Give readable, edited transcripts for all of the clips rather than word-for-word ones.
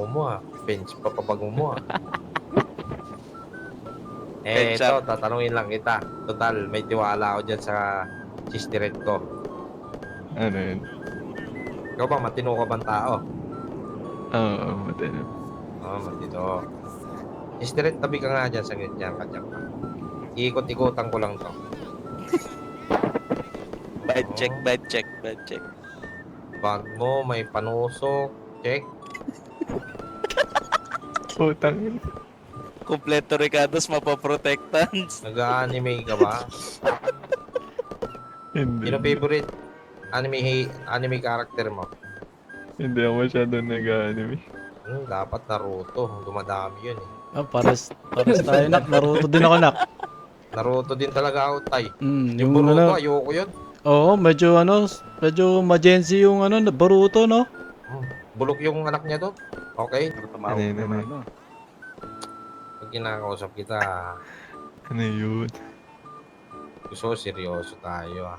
mo Bench pa pabango mo Bench ito, up. tatanungin lang kita. Total, may tiwala ako dyan sa sistiret ko. Ano yun? Ikaw ba, matino ka bang tao? Oo, matino. Oo, matino. Sistiret, tabi ka nga dyan, saglit dyan ka dyan ka. Iikot-ikotan ko lang to. Bad check, Oo. bad check, bad check. Bag mo, may panusok. Check. Putang ina. Kompleto Ricardo's mapaprotectants. Nag-anime ka ba? Hindi. Sino favorite anime character mo? Hindi ako masyado nag-anime. Dapat Naruto. Dumadami yun Oh, pares tayo nak. Naruto din ako nak. Naruto din talaga ako, tay. Yung Yung Boruto, ano, ayoko yun. oo, medyo magenzi yung ano, Boruto, no? Bulok yung anak niya doon. Okay? Ano yun, ano yun? Pag kinakausap kita, Ano yun? gusto ko seryoso tayo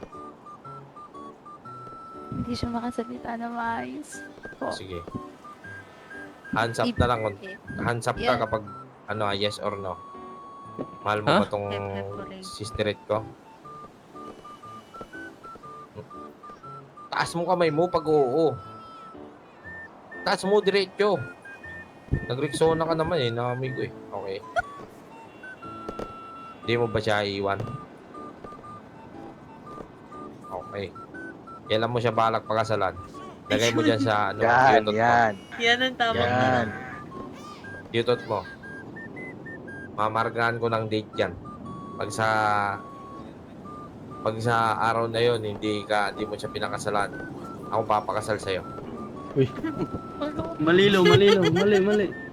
Hindi siya makasalita na maayos. Po. Sige. Hands up na lang. Hands up ka Yeah. kapag yes or no. Mahal mo Huh? ba tong Definitely. sisterit ko? Taas mo kamay mo pag oo. Taas mo diretso. Nag-Rexona ka naman nakamigo Okay. Hindi mo ba siya iiwan? Okay. Kailan mo siya balak pakasalan? Lagay mo dyan sa yutot mo. Yan ang tamang Yan. Yutot mo. Mamargahan ko ng date yan. Pag sa araw na yon hindi mo siya pinakasalan. Ako papakasal sa'yo. Malilo. Mali.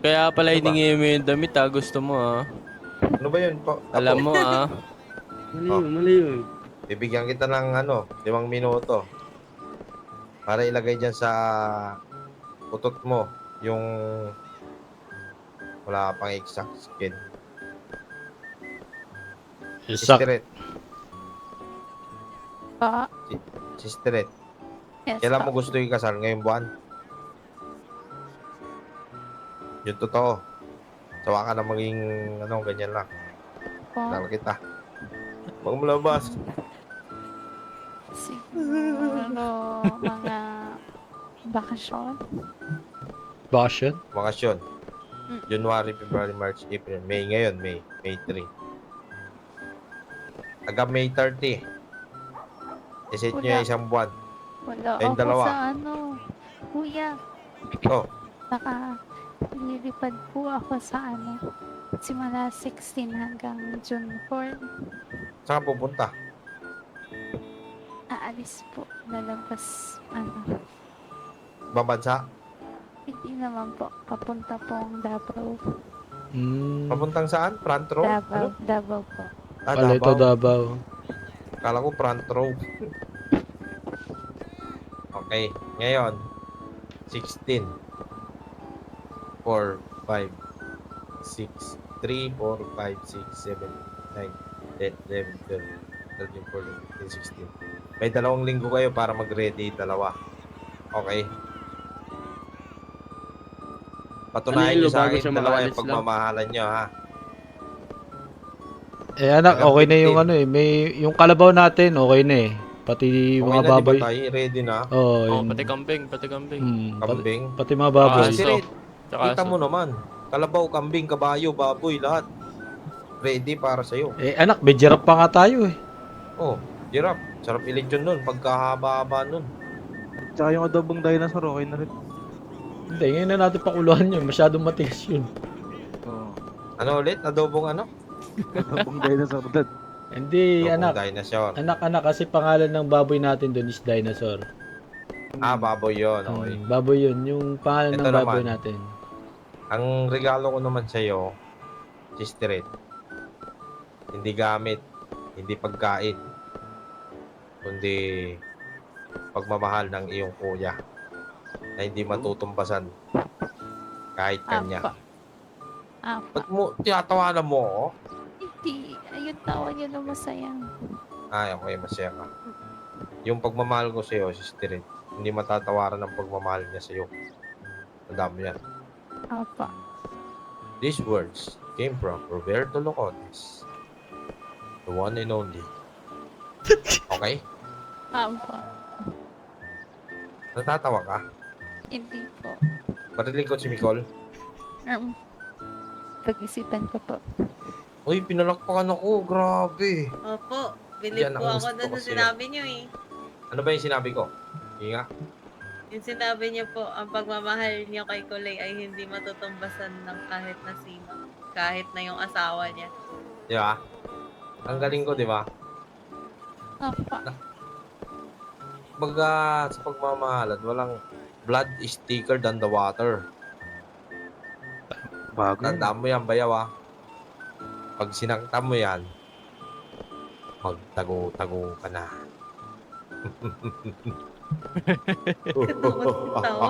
Kaya pala Ano ba? hiningi mo yung damit gusto mo Ano ba yun po? Alam mo Mali. Bibigyan kita ng 5 minuto. Para ilagay dyan sa utot mo yung wala pang exact skin. Sisterit. Pa. Sisterit. Yes, Kailan pa. mo gusto ikasal? Ngayong buwan? Yung totoo. Sawa ka na maging ganyan lang. Po. Dala kita. Huwag mo labas. Siguro mga bakasyon. Bakasyon? Bakasyon. January, February, March, April, May. Ngayon, May 3. Hanggang May 30. Iset nyo Wala. isang buwan. Wala Kayong ako dalawa. sa kuya. Oh, Nililipad po ako sa simula 16 hanggang June 4. saan ka pupunta? Aalis po. Lalabas, Ibang bansa? hindi naman po. Papunta pong Davao. Papuntang saan? Front row? Davao. Davao po. Palito Davao. Davao. Kala ko front row. Okay. Ngayon, 16. 4, 5, 6, 3, 4, 5, 6, 7, 9, 10, 11, 12, 13, 14, 15, 16. May 2 linggo kayo para mag-ready, 2. Okay? Patunayan nyo sa bago akin, siya 2 makaalis yung pagmamahalan nyo, ha? Anak, Hanggang okay na yung 15. may yung kalabaw natin, okay na Pati Okay mga na, baboy. di ba tayo? Ready na? Oo, pati kambing Kambing? pati mga baboy. Aso. Sirit, Tsaka kita aso. mo naman. Kalabaw, kambing, kabayo, baboy, lahat. Ready para sa'yo. Anak, may giraffe pa nga tayo Oh, giraffe. Sarap ilechon nun. Pagkahaba-haba nun. Tsaka yung adobong dinosaur, okay na rin. Hindi, ngayon na natin pakuluhan yun. Masyadong matigas yun. Oo. Ano ulit? Adobong Adobong dinosaur dad. Hindi, Adobong anak. dinosaur. Anak, kasi pangalan ng baboy natin doon is dinosaur. Baboy yun. Okay. Baboy yun, yung pangalan Ito ng baboy naman. natin. Ang regalo ko naman sa'yo, sister, hindi gamit, hindi pagkain, kundi pagmamahal ng iyong kuya na hindi matutumbasan kahit kanya. Apa. Ba't mo, tinatawanan mo ako? Hindi. Ayun, tawa niyo na masaya. Ay, okay, masaya ka. Yung pagmamahal ko sa'yo, sister, hindi matatawaran ang pagmamahal niya sa'yo. Tandaan mo yan. Opo. These words came from Roberto Locotes, the one and only. Okay? Opo. Natatawa ka? Hindi po. Mariling ko si Nicole. Pag-isipan ko po. Uy, pinalakpakan ako. Grabe. Opo, believe Yan ang po ako gusto doon ko sa sa'yo. sinabi niyo eh. Ano ba yung sinabi ko? Hinga? Yung sinabi niyo po, ang pagmamahal niyo kay Kulay ay hindi matutumbasan ng kahit na sino. Kahit na yung asawa niya. Di ba? Ang galing ko, di ba? Opo. Baga sa pagmamahalan, walang blood is thicker than the water. Bago yun. Tandaan mo yan, bayaw ah. Pag sinaktan mo yan, magtago-tago ka na. Katawa.